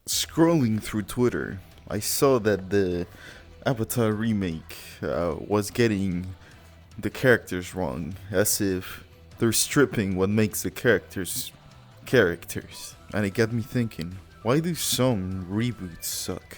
Scrolling through Twitter, I saw that the Avatar remake was getting the characters wrong, as if they're stripping what makes the characters characters. And it got me thinking, why do some reboots suck?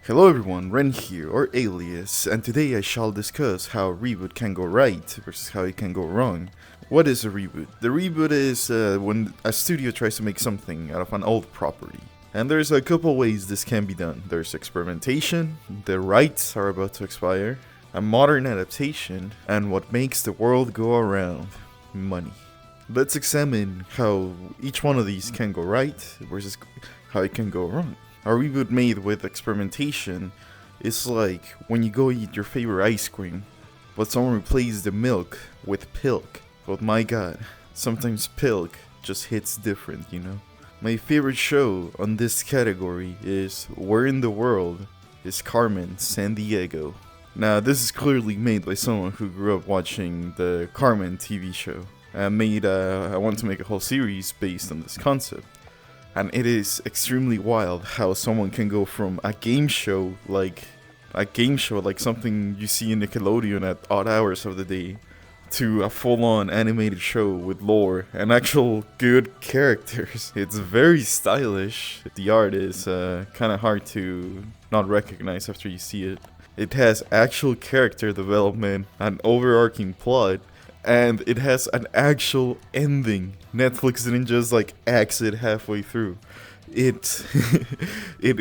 Hello everyone, Ren here, or Alias, and today I shall discuss how a reboot can go right versus how it can go wrong. What is a reboot? The reboot is when a studio tries to make something out of an old property. And there's a couple ways this can be done. There's experimentation, the rights are about to expire, a modern adaptation, and what makes the world go around, money. Let's examine how each one of these can go right versus how it can go wrong. A reboot made with experimentation is like when you go eat your favorite ice cream, but someone replaces the milk with pilk. But my god, sometimes pilk just hits different, you know? My favorite show on this category is Where in the World is Carmen Sandiego. Now, this is clearly made by someone who grew up watching the Carmen TV show. I want to make a whole series based on this concept. And it is extremely wild how someone can go from a game show like something you see in Nickelodeon at odd hours of the day to a full-on animated show with lore and actual good characters. It's very stylish. The art is kind of hard to not recognize after you see it. It has actual character development, an overarching plot, and it has an actual ending. Netflix didn't just axe it halfway through. It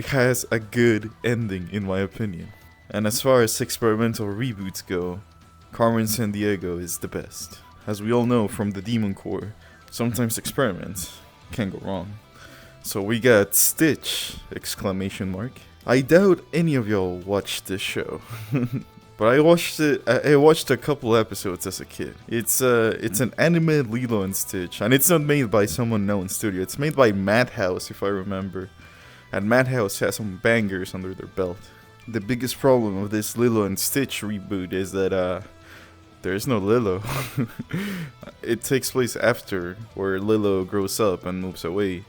has a good ending in my opinion. And as far as experimental reboots go, Carmen Sandiego is the best. As we all know from the Demon Core, sometimes experiments can go wrong. So we got Stitch! I doubt any of y'all watched this show. But I watched it. I watched a couple episodes as a kid. It's an anime Lilo and Stitch, and it's not made by some unknown studio. It's made by Madhouse, if I remember. And Madhouse has some bangers under their belt. The biggest problem of this Lilo and Stitch reboot is that there's no Lilo. It takes place after where Lilo grows up and moves away,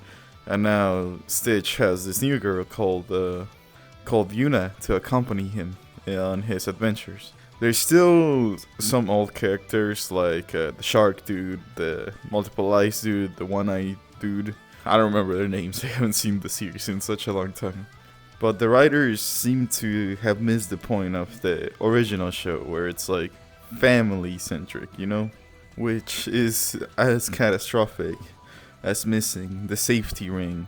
and now Stitch has this new girl called Yuna to accompany him on his adventures. There's still some old characters like the shark dude, the multiple eyes dude, the one-eyed dude. I don't remember their names. I haven't seen the series in such a long time. But the writers seem to have missed the point of the original show, where it's like family-centric, you know? Which is as catastrophic as missing the safety ring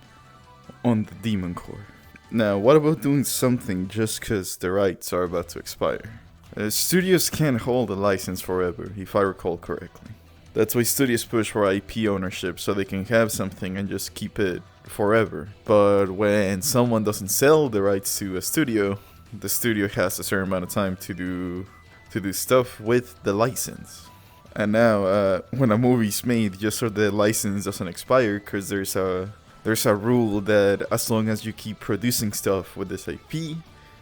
on the Demon Core. Now, what about doing something just cause the rights are about to expire? Studios can't hold a license forever, if I recall correctly. That's why studios push for IP ownership, so they can have something and just keep it forever. But when someone doesn't sell the rights to a studio, the studio has a certain amount of time to do stuff with the license. And now, when a movie's made, just so the license doesn't expire, because there's a rule that as long as you keep producing stuff with this IP,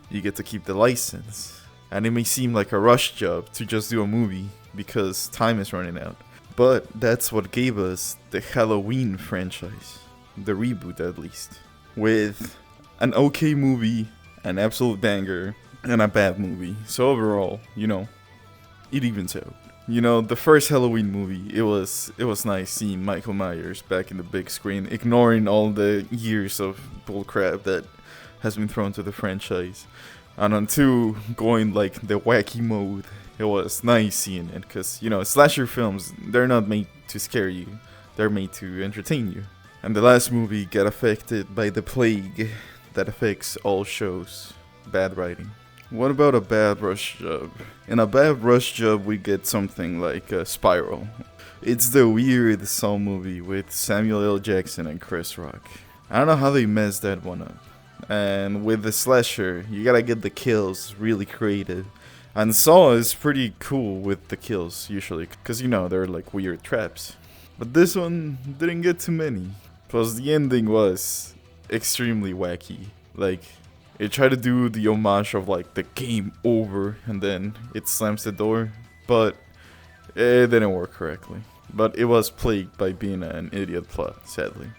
you get to keep the license. And it may seem like a rush job to just do a movie because time is running out. But that's what gave us the Halloween franchise. The reboot, at least. With an okay movie, an absolute banger, and a bad movie. So overall, it evens out. The first Halloween movie, it was nice seeing Michael Myers back in the big screen, ignoring all the years of bullcrap that has been thrown to the franchise. And on 2, going the wacky mode, it was nice seeing it, because, slasher films, they're not made to scare you, they're made to entertain you. And the last movie got affected by the plague that affects all shows, bad writing. What about a bad rush job? In a bad rush job, we get something like Spiral. It's the weird Saw movie with Samuel L. Jackson and Chris Rock. I don't know how they messed that one up. And with the slasher, you gotta get the kills really creative. And Saw is pretty cool with the kills, usually, because they're weird traps. But this one didn't get too many. Plus, the ending was extremely wacky. It tried to do the homage of the game over and then it slams the door, but it didn't work correctly. But it was plagued by being an idiot plot, sadly.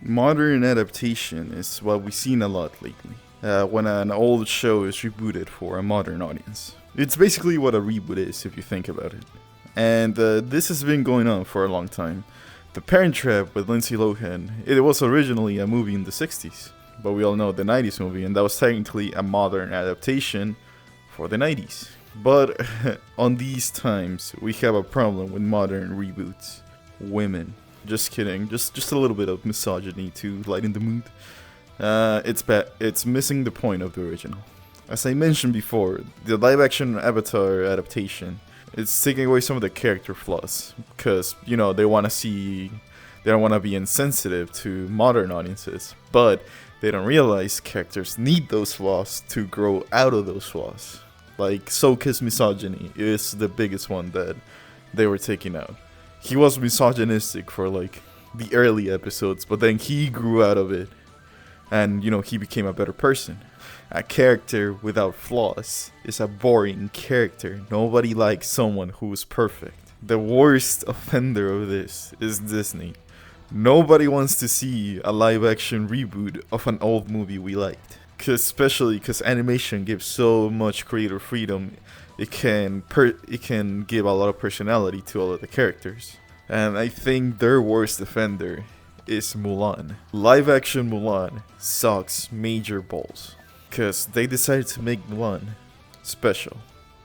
Modern adaptation is what we've seen a lot lately. When an old show is rebooted for a modern audience. It's basically what a reboot is if you think about it. And this has been going on for a long time. The Parent Trap with Lindsay Lohan, it was originally a movie in the 60s, but we all know the 90s movie, and that was technically a modern adaptation for the 90s. But on these times, we have a problem with modern reboots. Women. Just kidding, just a little bit of misogyny to lighten the mood. It's bad. It's missing the point of the original. As I mentioned before, the live-action Avatar adaptation, it's taking away some of the character flaws, because, you know, they want to be insensitive to modern audiences, but they don't realize characters need those flaws to grow out of those flaws. Like, Sokka's misogyny is the biggest one that they were taking out. He was misogynistic for, like, the early episodes, but then he grew out of it, and, you know, he became a better person. A character without flaws is a boring character. Nobody likes someone who is perfect. The worst offender of this is Disney. Nobody wants to see a live-action reboot of an old movie we liked. Especially because animation gives so much creative freedom. It can give a lot of personality to all of the characters. And I think their worst offender is Mulan. Live-action Mulan sucks major balls. Because they decided to make Mulan special.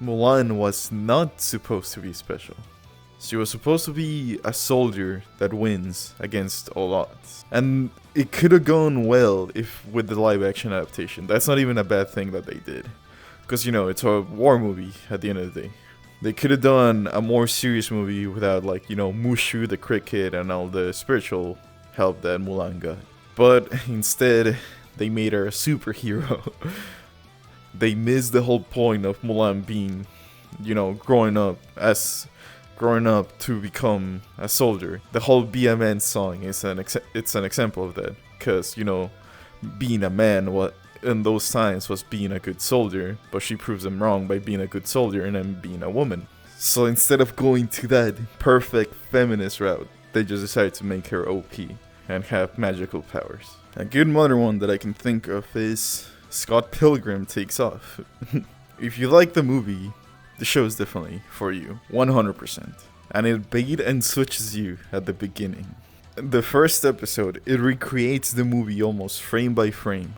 Mulan was not supposed to be special. She was supposed to be a soldier that wins against all odds. And it could have gone well if with the live action adaptation. That's not even a bad thing that they did. Because, you know, it's a war movie at the end of the day. They could have done a more serious movie without, like, you know, Mushu the cricket and all the spiritual help that Mulan got. But instead, they made her a superhero. They missed the whole point of Mulan being, you know, growing up to become a soldier. The whole Be a Man song is an example of that. Because, you know, being a man in those times was being a good soldier, but she proves them wrong by being a good soldier and then being a woman. So instead of going to that perfect feminist route, they just decided to make her OP and have magical powers. A good modern one that I can think of is Scott Pilgrim Takes Off. If you like the movie, the show is definitely for you, 100%. And it bait and switches you at the beginning. The first episode, it recreates the movie almost frame by frame.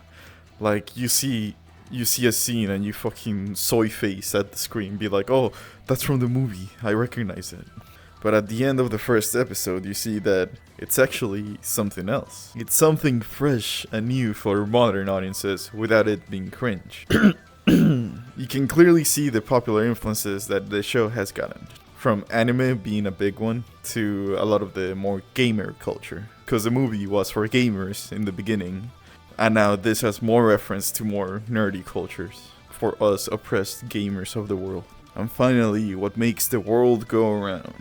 Like, you see a scene and you fucking soy face at the screen, be like, oh, that's from the movie, I recognize it. But at the end of the first episode, you see that it's actually something else. It's something fresh and new for modern audiences without it being cringe. You can clearly see the popular influences that the show has gotten. From anime being a big one to a lot of the more gamer culture. Because the movie was for gamers in the beginning. And now this has more reference to more nerdy cultures for us oppressed gamers of the world. And finally, what makes the world go around?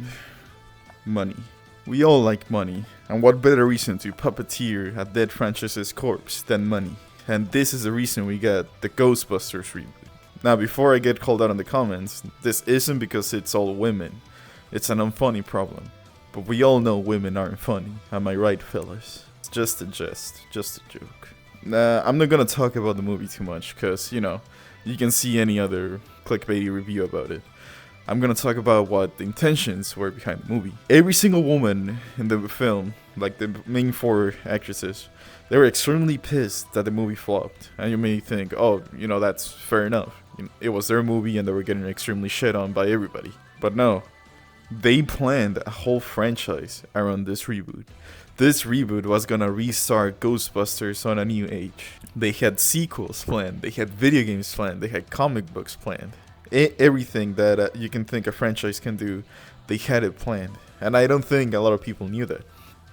Money. We all like money, and what better reason to puppeteer a dead franchise's corpse than money? And this is the reason we got the Ghostbusters reboot. Now, before I get called out in the comments, this isn't because it's all women. It's an unfunny problem. But we all know women aren't funny, am I right, fellas? It's just a jest, just a joke. I'm not gonna talk about the movie too much, because, you know, you can see any other clickbaity review about it. I'm gonna talk about what the intentions were behind the movie. Every single woman in the film, like the main 4 actresses, they were extremely pissed that the movie flopped. And you may think, oh, you know, that's fair enough. It was their movie and they were getting extremely shit on by everybody. But no, they planned a whole franchise around this reboot. This reboot was gonna restart Ghostbusters on a new age. They had sequels planned, they had video games planned, they had comic books planned. Everything that you can think a franchise can do, they had it planned. And I don't think a lot of people knew that.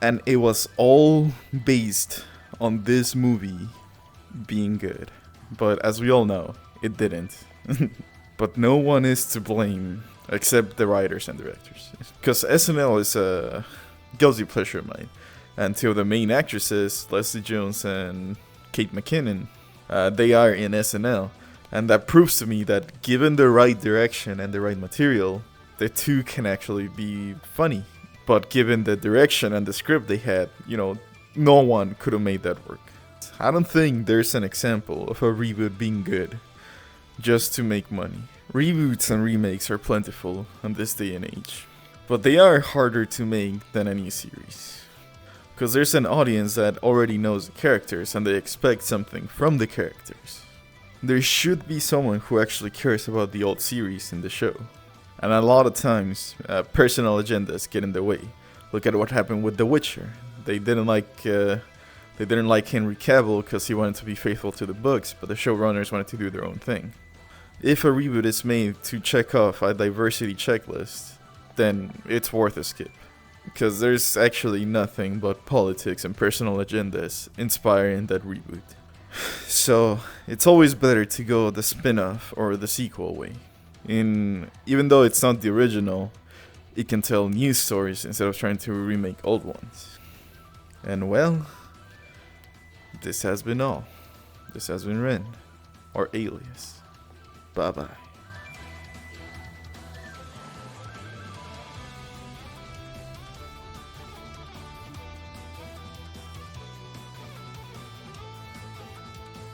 And it was all based on this movie being good. But as we all know, it didn't. But no one is to blame except the writers and directors. Because SNL is a guilty pleasure of mine. And 2 of the main actresses, Leslie Jones and Kate McKinnon, they are in SNL. And that proves to me that given the right direction and the right material, the 2 can actually be funny. But given the direction and the script they had, you know, no one could have made that work. I don't think there's an example of a reboot being good just to make money. Reboots and remakes are plentiful in this day and age, but they are harder to make than a new series. Because there's an audience that already knows the characters and they expect something from the characters. There should be someone who actually cares about the old series in the show. And a lot of times, personal agendas get in the way. Look at what happened with The Witcher. They didn't like Henry Cavill because he wanted to be faithful to the books, but the showrunners wanted to do their own thing. If a reboot is made to check off a diversity checklist, then it's worth a skip. Because there's actually nothing but politics and personal agendas inspiring that reboot. So, it's always better to go the spin-off or the sequel way. Even though it's not the original, it can tell new stories instead of trying to remake old ones. And well, this has been all. This has been Ren, or Alias. Bye bye.